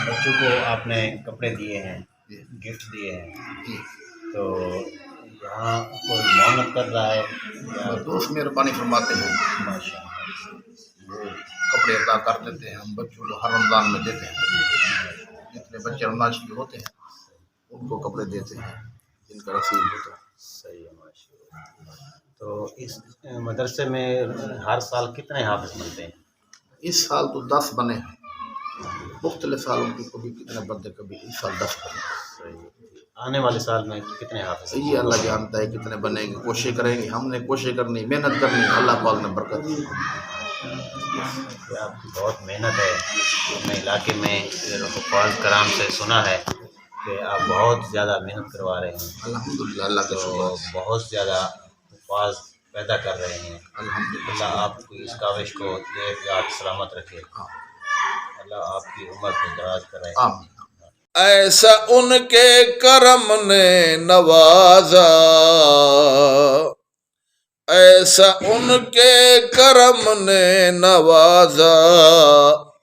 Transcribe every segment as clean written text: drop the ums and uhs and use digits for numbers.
بچوں کو آپ نے کپڑے دیے ہیں، گفٹ دیے ہیں، جی تو یہاں کوئی معاونت کر رہا ہے یا دوست مہربانی فرماتے ہیں، ماشاء اللہ وہ کپڑے عطا کر دیتے ہیں، ہم بچوں کو ہر رمضان میں دیتے ہیں، جتنے بچے رمضان شریف ہوتے ہیں ان کو کپڑے دیتے ہیں جن کا نصیب ہوتا ہے۔ صحیح ہے ماشاء اللہ۔ تو اس مدرسے میں ہر سال کتنے حافظ بنتے ہیں؟ اس سال تو 10 بنے ہیں، مختلف سالوں کی کبھی کتنے بنتے کبھی، اس سال 10 بنے۔ صحیح ہے۔ آنے والے سال میں کتنے حافظ ہیں؟ یہ اللہ جانتا ہے کتنے بنیں گے، کوشش کریں گے، ہم نے کوشش کرنی، محنت کرنی، اللہ پاک نے برکت دی۔ یہ آپ کی بہت محنت ہے۔ اپنے علاقے میں حفاظ کرام سے سنا ہے کہ آپ بہت زیادہ محنت کروا رہے ہیں، الحمدللہ اللہ کا تو شکر ہے۔ بہت زیادہ حفاظ پیدا کر رہے ہیں۔ الحمدللہ اللہ آپ کی اس کاوش کو دیر یاد سلامت رکھے، اللہ آپ کی عمر کو دراز کرے۔ آمین۔ ایسا ان کے کرم نے نوازا، ایسا ان کے کرم نے نوازا،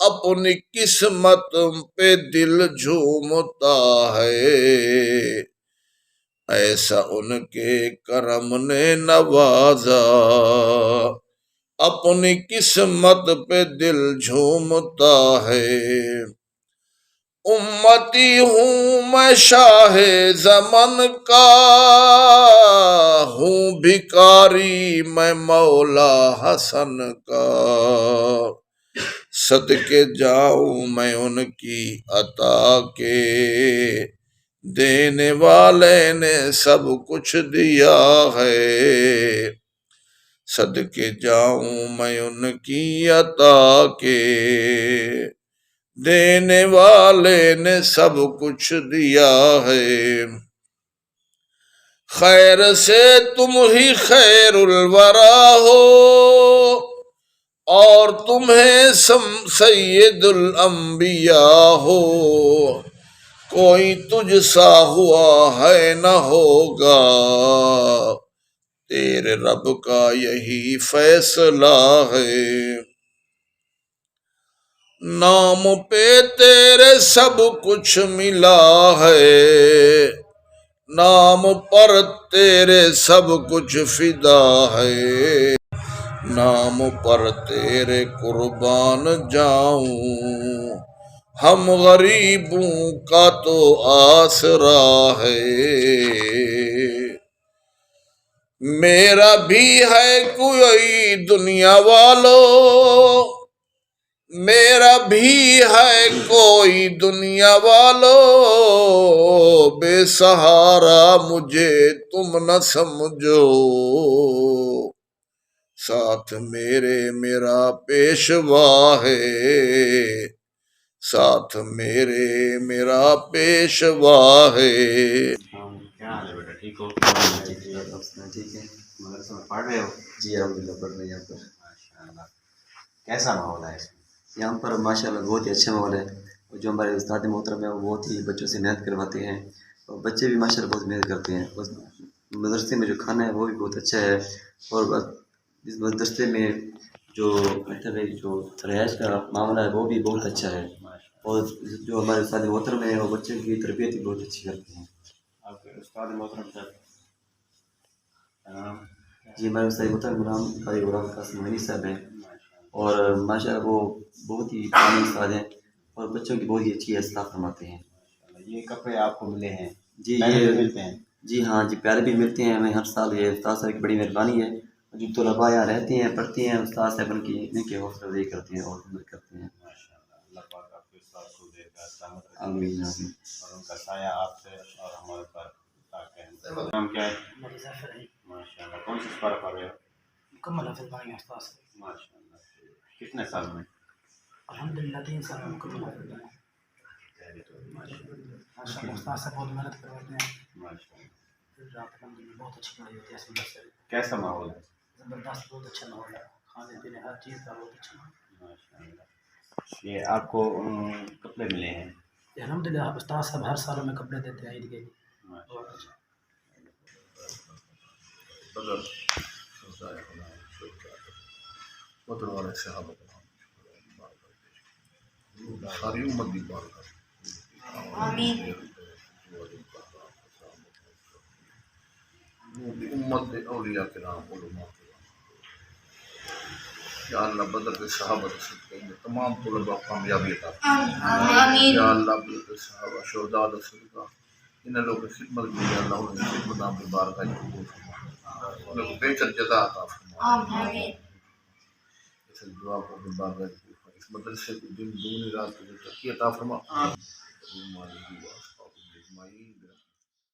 اپنی قسمت پہ دل جھومتا ہے، ایسا ان کے کرم نے نوازا، اپنی قسمت پہ دل جھومتا ہے۔ امتی ہوں میں شاہ زمن کا، ہوں بھکاری میں مولا حسن کا، صدقے جاؤں میں ان کی عطا کے، دینے والے نے سب کچھ دیا ہے، صدقے جاؤں میں ان کی عطا کے، دینے والے نے سب کچھ دیا ہے۔ خیر سے تم ہی خیر الورا ہو، اور تمہیں سید الانبیاء ہو، کوئی تجھ سا ہوا ہے نہ ہوگا، تیرے رب کا یہی فیصلہ ہے۔ نام پہ تیرے سب کچھ ملا ہے، نام پر تیرے سب کچھ فدا ہے، نام پر تیرے قربان جاؤں، ہم غریبوں کا تو آسرا ہے۔ میرا بھی ہے کوئی دنیا والو، میرا بھی ہے کوئی دنیا والو، بے سہارا مجھے تم نہ سمجھو، ساتھ میرے میرا پیشوا ہے، ساتھ میرے میرا پیشوا ہے۔ کیا حال ہے بیٹا، ٹھیک ہو؟ ٹھیک ہے، مدرسے میں پڑھ رہے ہو؟ جی الحمدللہ پڑھ رہے ہیں یہاں پر۔ ماشاء اللہ، کیسا ماحول ہے؟ یہاں پر ماشاء اللہ بہت ہی اچھا ماحول ہے، اور جو ہمارے استاد محترم ہیں وہ بہت ہی بچوں سے محنت کرواتے ہیں، اور بچے بھی ماشاء اللہ بہت محنت کرتے ہیں۔ اس مدرسے میں جو کھانا ہے وہ بھی بہت اچھا ہے، اور اس مدرسے میں جو مطلب ہے جو رہائش کا معاملہ ہے وہ بھی بہت اچھا ہے، اور جو ہمارے استاد محترم ہیں وہ بچوں کی تربیت بھی بہت اچھی کرتے ہیں۔ آپ کے استاد محترم صاحب جی ہمارے استاد محترم غلام قاری غلام قاسم غنی صاحب ہیں، اور ماشاء اللہ وہ بہت ہی پرانے استاد ہیں، اور بچوں کی بہت ہی اچھی اصلاح فرماتے ہیں۔ یہ کپڑے آپ کو ملے ہیں؟ جی پہلے یہ بھی ملتے ہیں؟ جی ہاں جی، پیارے بھی ملتے ہیں ہمیں ہر سال، یہ استاد صاحب کی بڑی مہربانی ہے، جو طلباء یہاں رہتے ہیں پڑھتے ہیں، استاد صاحب ان کے حوصلہ افزائی کرتے ہیں اور مدد کرتے ہیں۔ ماشاء اللہ، اللہ پاک آپ کے استاد کو دیر کا سلامت رکھے، آمین آمین۔ اور ان کا سایہ آپ سے اور ہمارے پر طاقت۔ نام کیا ہے؟ ماشاء اللہ، کون سی سپارہ پڑھ رہے ہو؟ مکمل حافظ بنائیں استاد سے۔ ماشاء اللہ، کتنے سال میں؟ الحمدللہ 3 سال میں مکمل حافظ بنائیں۔ ماشاء اللہ استاد سے بہت محنت کرواتے ہیں، ماشاء اللہ، پھر رات الحمدللہ بہت اچھی پڑھائی ہوتی ہے اس مدرسے میں، کیسا ماحول ہے؟ زبردست، بہت اچھا ماحول ہے، کھانے پینے ہر چیز کا بہت اچھا ماحول ہے۔ ماشاء اللہ، یہ آپ کو کپڑے ملے ہیں؟ الحمدللہ استاد صاحب ہر سال ہمیں کپڑے دیتے ہیں عید کے لیے، ماشاء بہت اچھا۔ ساری امت دی بات آمین امت اولیاء کرام علماء کرام یا اللہ بدر کے صحابہ کے صدقے میں تمام طلباء کامیابی عطا فرما آمین یا اللہ بدر کے صحابہ شہداء کا صدقہ ان لوگوں کی خدمت کی یا اللہ انہیں خدمت آپ کی بارگاہ میں قبول فرما انہیں کو بہتر جزا عطا فرما آمین اس دعا کو اپنی بارگاہ میں قبول فرما اس مدرسے کو دن دگنی رات کو ترقی عطا فرما